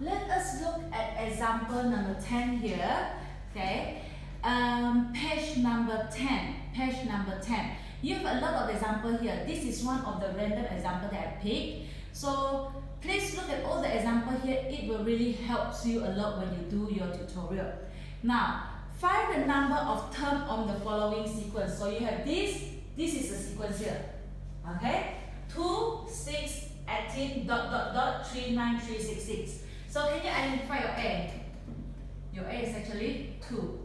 let us look at example number 10 here. Okay, page number 10. Page number 10. You have a lot of example here. This is one of the random example that I picked. So please look at all the example here. It will really help you a lot when you do your tutorial. Now, find the number of terms on the following sequence. So you have this. This is the sequence here. Okay, 2, 6, 18, dot, dot, dot, 3, 9, 3, 6, 6. So can you identify your A? Your A is actually 2.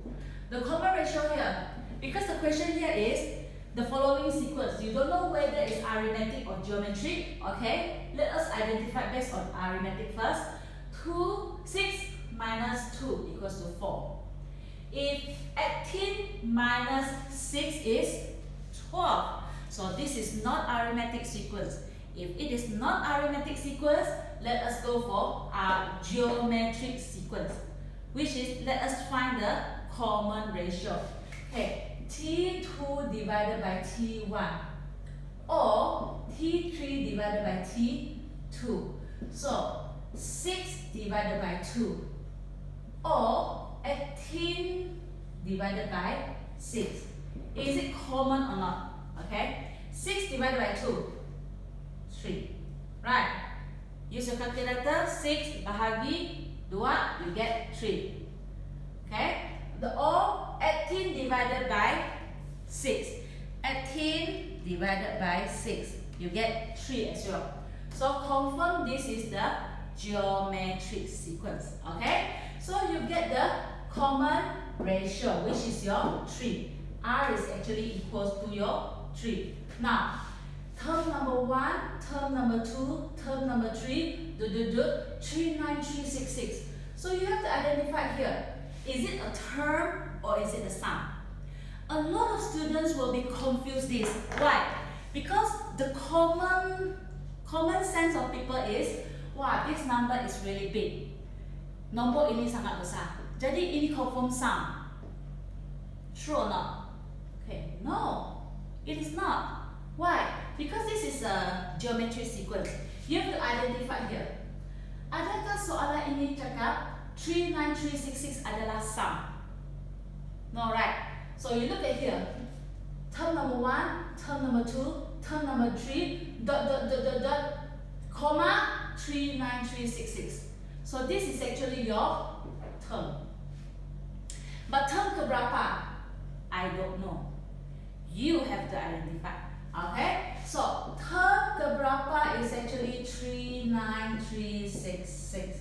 The common ratio here, because the question here is the following sequence. You don't know whether it's arithmetic or geometry. Okay, let us identify based on arithmetic first. 6 minus 2 equals to 4. If 18 minus 6 is 12. So this is not arithmetic sequence. If it is not arithmetic sequence, let us go for our geometric sequence, which is let us find the common ratio. Okay, T2 divided by T1 or T3 divided by T2. So 6 divided by 2 or 18 divided by 6. Is it common or not? Okay, 6 divided by 2, 3. Right? Use your calculator. 6 bahagi 2, you get 3. Okay? Or 18 divided by 6. 18 divided by 6, you get 3 as well. So confirm this is the geometric sequence. Okay? So you get the common ratio, which is your 3. R is actually equals to your 3. Now, term number 1, term number 2, term number 3, 3, 9, 3, 6, 6. So you have to identify here, is it a term or is it a sum? A lot of students will be confused this. Why? Because the common sense of people is, wow, this number is really big. Nombor ini sangat besar. Jadi ini confirm sum. True or not? Okay, no, it is not. Why? Because this is a geometric sequence. You have to identify here. Adakah soalan ini cakap 3, 9, 3, 6, 6 adalah sum? No, right? So you look at here. Term number 1, term number 2, term number 3, dot, dot, dot, dot, dot, comma, 3, 9, 3, 6, 6. So this is actually your term. But term keberapa? I don't know. You have to identify. Okay? So term keberapa is actually 3, 9, 3, 6, 6.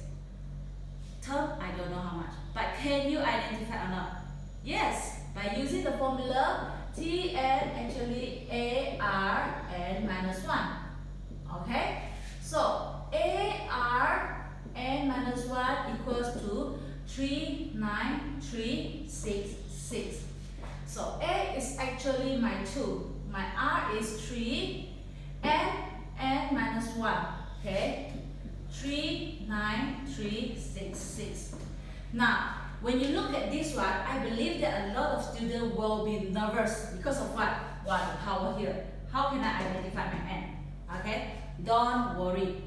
Term, I don't know how much. But can you identify or not? Yes. By using the formula, Tn actually AR n minus 1. Okay? So AR n minus 1 equals to 3, 9, 3, 6, 6. So A is actually my 2. My R is 3. N minus 1. Okay? 3, 9, 3, 6, 6. Now, when you look at this one, I believe that a lot of students will be nervous because of what? What? The power here. How can I identify my N? Okay? Don't worry.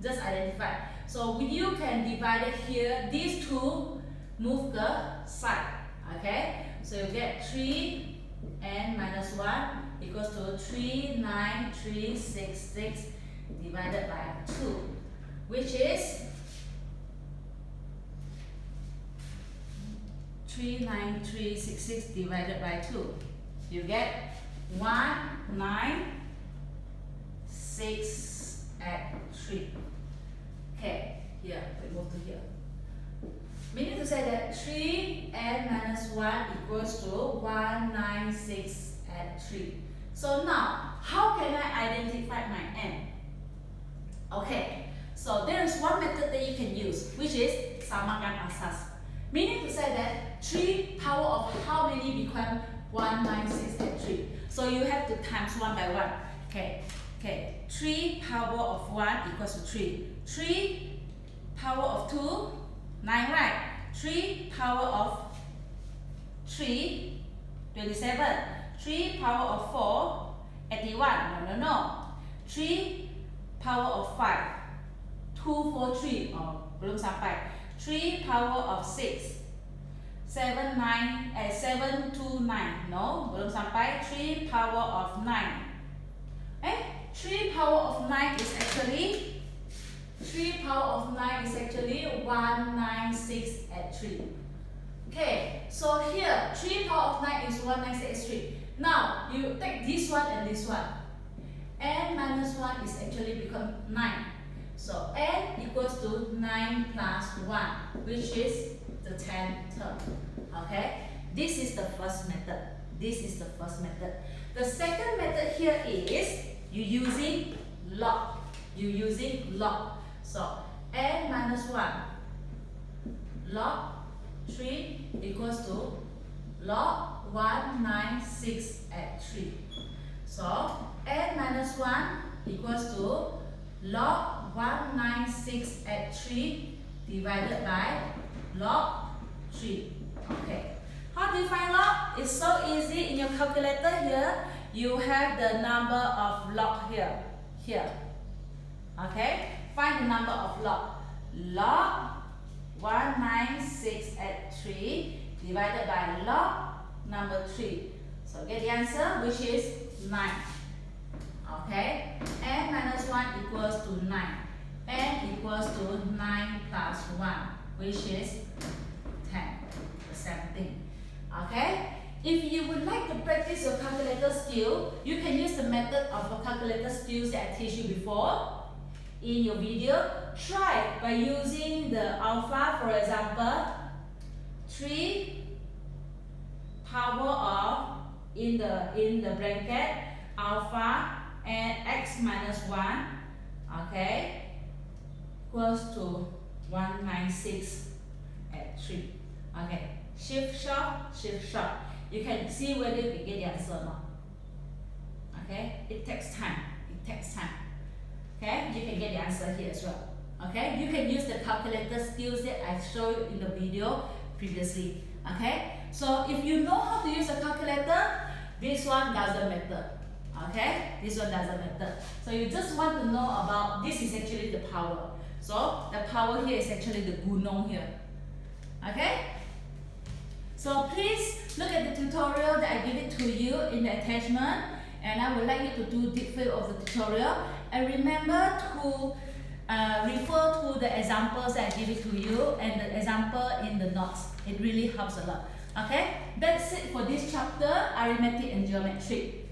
Just identify. So you can divide it here. These two move the side. Okay? So you get 3 n minus 1 equals to 3, 9, 3, 6, 6 divided by 2, which is 3, 9, 3, 6, 6 divided by 2. You get 1, 9, 6, and 3. Okay, here, we move to here. Meaning to say that 3 n minus 1 equals to 1, 9, 6, and 3. So now, how can I identify my n? Okay, so there is one method that you can use, which is samakan asas. Meaning to say that 3 power of how many become 1, 9, 6, and 3. So you have to times 1 by 1. Okay, 3 power of 1 equals to 3. 3 power of 2, 9, right? 3 power of 3, 27. 3 power of 4, 81. No. 3 power of 5, 2 4, 3. Oh, belum sampai. 3 power of 6. 7, 2, 9. No, belum sampai. 3 power of 9. 3 power of 9 is actually 196 at 3. Okay, so here 3 power of 9 is 196 at 3. Now you take this one and this one. N minus 1 is actually become 9. So n equals to 9 plus 1, which is the 10th term. Okay, this is the first method. The second method here is you using log. So n minus 1 log 3 equals to log 196 at 3. So n minus 1 equals to log 196 at 3 divided by log 3. Okay. How do you find log? It's so easy. In your calculator here, you have the number of log here. Okay. Find the number of log. Log 196 at 3 divided by log number 3. So get the answer, which is 9. Okay. N minus 1 equals to 9. N equals to 9 plus 1, which is 10. The same thing. Okay. If you would like to practice your calculator skill, you can use the method of the calculator skills that I teach you before in your video. Try by using the alpha, for example, 3 power of in the bracket alpha and x minus 1, okay, equals to 196 at 3. Okay, shift short. You can see whether you get the answer or not. Okay, it takes time. Okay, you can get the answer here as well. Okay, you can use the calculator skills that I showed you in the video previously. Okay, so if you know how to use a calculator, this one doesn't matter. Okay, this one doesn't matter. So you just want to know about this is actually the power. So the power here is actually the gunong here. Okay. So please look at the tutorial that I give it to you in the attachment, and I would like you to do deep fill of the tutorial. And remember to refer to the examples that I give it to you and the example in the notes. It really helps a lot. Okay, that's it for this chapter, arithmetic and geometry.